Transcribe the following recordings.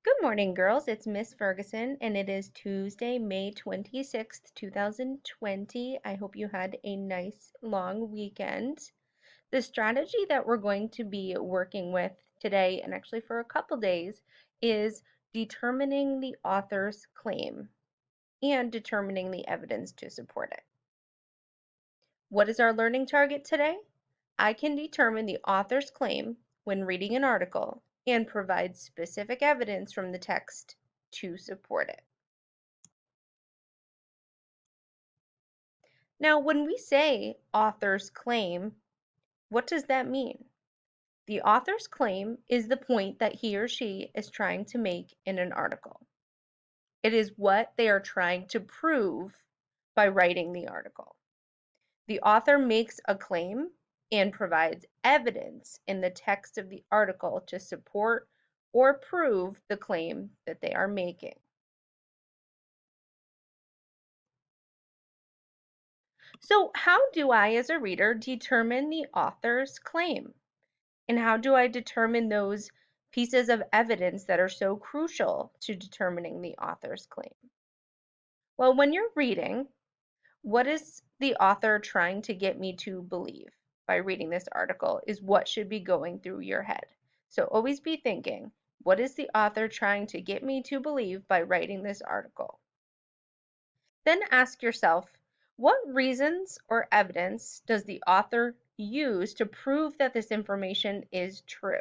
Good morning, girls. It's Miss Ferguson, and it is Tuesday, May 26th, 2020. I hope you had a nice long weekend. The strategy that we're going to be working with today, and actually for a couple days, is determining the author's claim and determining the evidence to support it. What is our learning target today? I can determine the author's claim when reading an article and provide specific evidence from the text to support it. Now, when we say author's claim, what does that mean? The author's claim is the point that he or she is trying to make in an article. It is what they are trying to prove by writing the article. The author makes a claim and provides evidence in the text of the article to support or prove the claim that they are making. So, how do I, as a reader, determine the author's claim? And how do I determine those pieces of evidence that are so crucial to determining the author's claim? Well, when you're reading, what is the author trying to get me to believe by reading this article is what should be going through your head. So always be thinking, what is the author trying to get me to believe by writing this article? Then ask yourself, what reasons or evidence does the author use to prove that this information is true?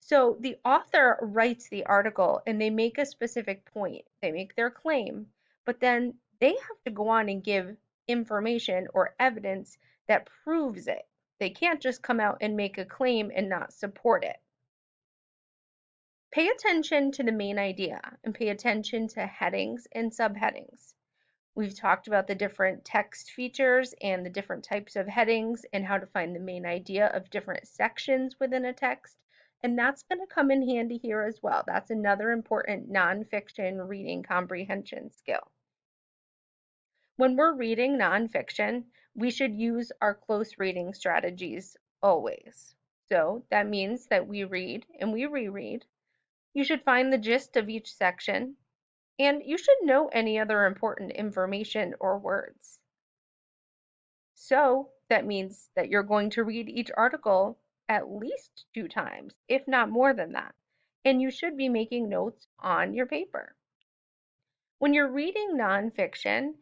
So the author writes the article and they make a specific point. They make their claim, but then they have to go on and give information or evidence that proves it. They can't just come out and make a claim and not support it. Pay attention to the main idea and pay attention to headings and subheadings. We've talked about the different text features and the different types of headings and how to find the main idea of different sections within a text. And that's going to come in handy here as well. That's another important nonfiction reading comprehension skill. When we're reading nonfiction, we should use our close reading strategies always. So that means that we read and we reread. You should find the gist of each section, and you should know any other important information or words. So that means that you're going to read each article at least 2 times, if not more than that. And you should be making notes on your paper. When you're reading nonfiction,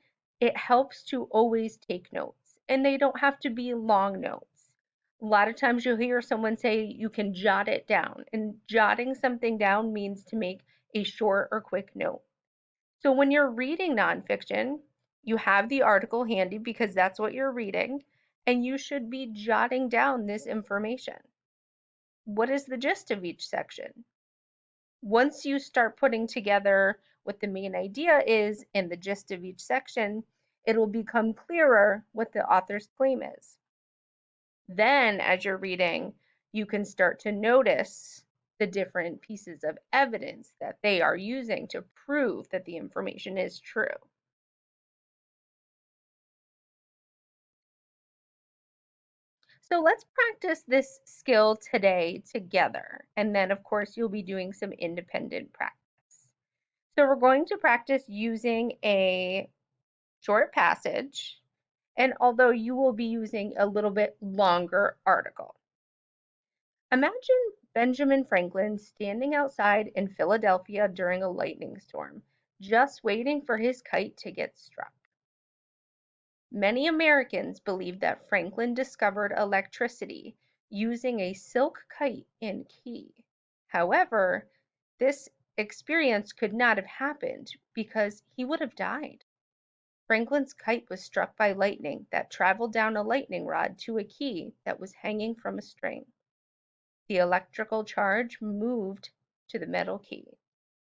it helps to always take notes, and they don't have to be long notes. A lot of times you'll hear someone say you can jot it down, and jotting something down means to make a short or quick note. So when you're reading nonfiction, you have the article handy because that's what you're reading, and you should be jotting down this information. What is the gist of each section? Once you start putting together what the main idea is and the gist of each section, it will become clearer what the author's claim is. Then, as you're reading, you can start to notice the different pieces of evidence that they are using to prove that the information is true. So let's practice this skill today together. And then, of course, you'll be doing some independent practice. So we're going to practice using a short passage, and although you will be using a little bit longer article. Imagine Benjamin Franklin standing outside in Philadelphia during a lightning storm, just waiting for his kite to get struck. Many Americans believe that Franklin discovered electricity using a silk kite and key. However, this experience could not have happened because he would have died. Franklin's kite was struck by lightning that traveled down a lightning rod to a key that was hanging from a string. The electrical charge moved to the metal key.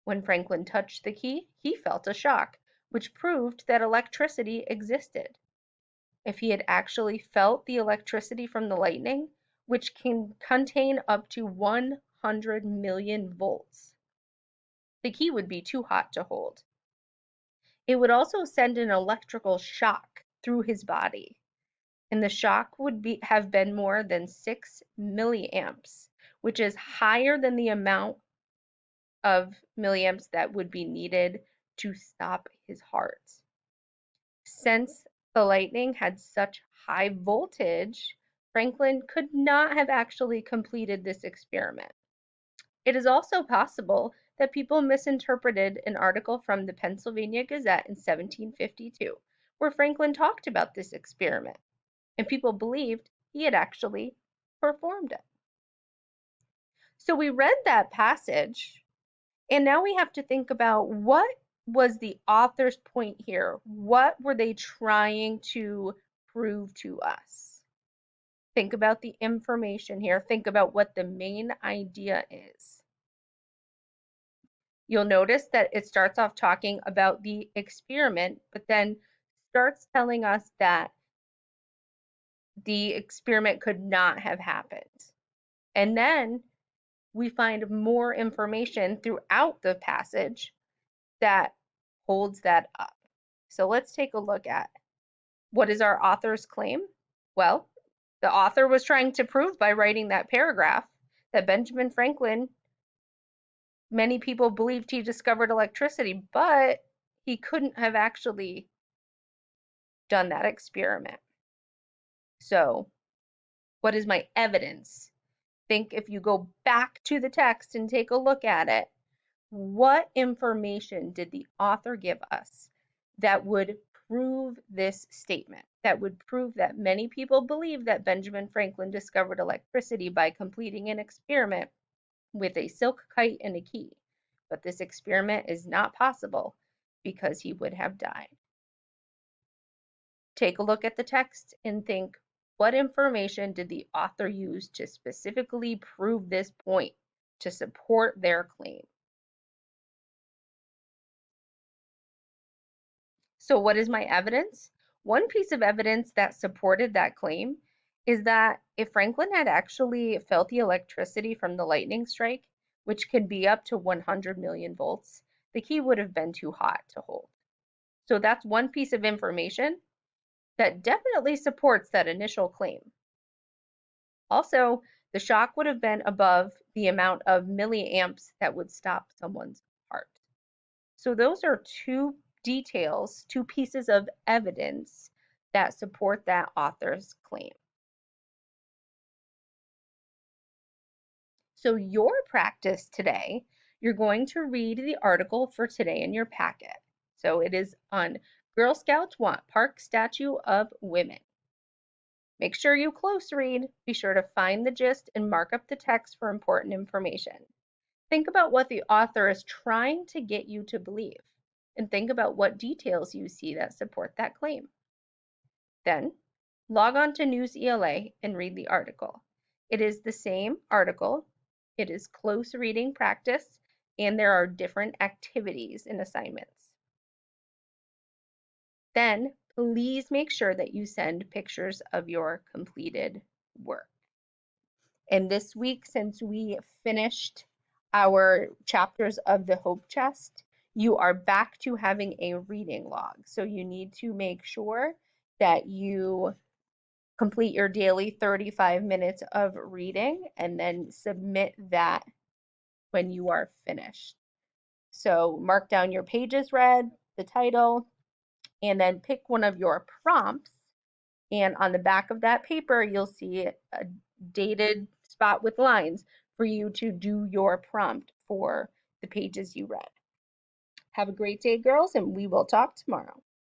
When Franklin touched the key, he felt a shock, which proved that electricity existed. If he had actually felt the electricity from the lightning, which can contain up to 100 million volts, the key would be too hot to hold. It would also send an electrical shock through his body, and the shock would have been more than 6 milliamps, which is higher than the amount of milliamps that would be needed to stop his heart. Since the lightning had such high voltage, Franklin could not have actually completed this experiment. It is also possible that people misinterpreted an article from the Pennsylvania Gazette in 1752, where Franklin talked about this experiment, and people believed he had actually performed it. So we read that passage, and now we have to think about what was the author's point here? What were they trying to prove to us? Think about the information here. Think about what the main idea is. You'll notice that it starts off talking about the experiment, but then starts telling us that the experiment could not have happened. And then we find more information throughout the passage that holds that up. So let's take a look at what is our author's claim? Well, the author was trying to prove by writing that paragraph that Benjamin Franklin, many people believed he discovered electricity, but he couldn't have actually done that experiment. So, what is my evidence? Think if you go back to the text and take a look at it, what information did the author give us that would prove this statement, that would prove that many people believe that Benjamin Franklin discovered electricity by completing an experiment with a silk kite and a key? But this experiment is not possible because he would have died. Take a look at the text and think, what information did the author use to specifically prove this point, to support their claim? So what is my evidence? One piece of evidence that supported that claim is that if Franklin had actually felt the electricity from the lightning strike, which could be up to 100 million volts, the key would have been too hot to hold. So that's one piece of information that definitely supports that initial claim. Also, the shock would have been above the amount of milliamps that would stop someone's heart. So those are two details, two pieces of evidence that support that author's claim. So your practice today, you're going to read the article for today in your packet. So it is on Girl Scouts want Park Statue of Women. Make sure you close read, be sure to find the gist and mark up the text for important information. Think about what the author is trying to get you to believe, and think about what details you see that support that claim. Then, log on to News ELA and read the article. It is the same article, it is close reading practice, and there are different activities and assignments. Then, please make sure that you send pictures of your completed work. And this week, since we finished our chapters of the Hope Chest, you are back to having a reading log. So you need to make sure that you complete your daily 35 minutes of reading and then submit that when you are finished. So mark down your pages read, the title, and then pick one of your prompts. And on the back of that paper, you'll see a dated spot with lines for you to do your prompt for the pages you read. Have a great day, girls, and we will talk tomorrow.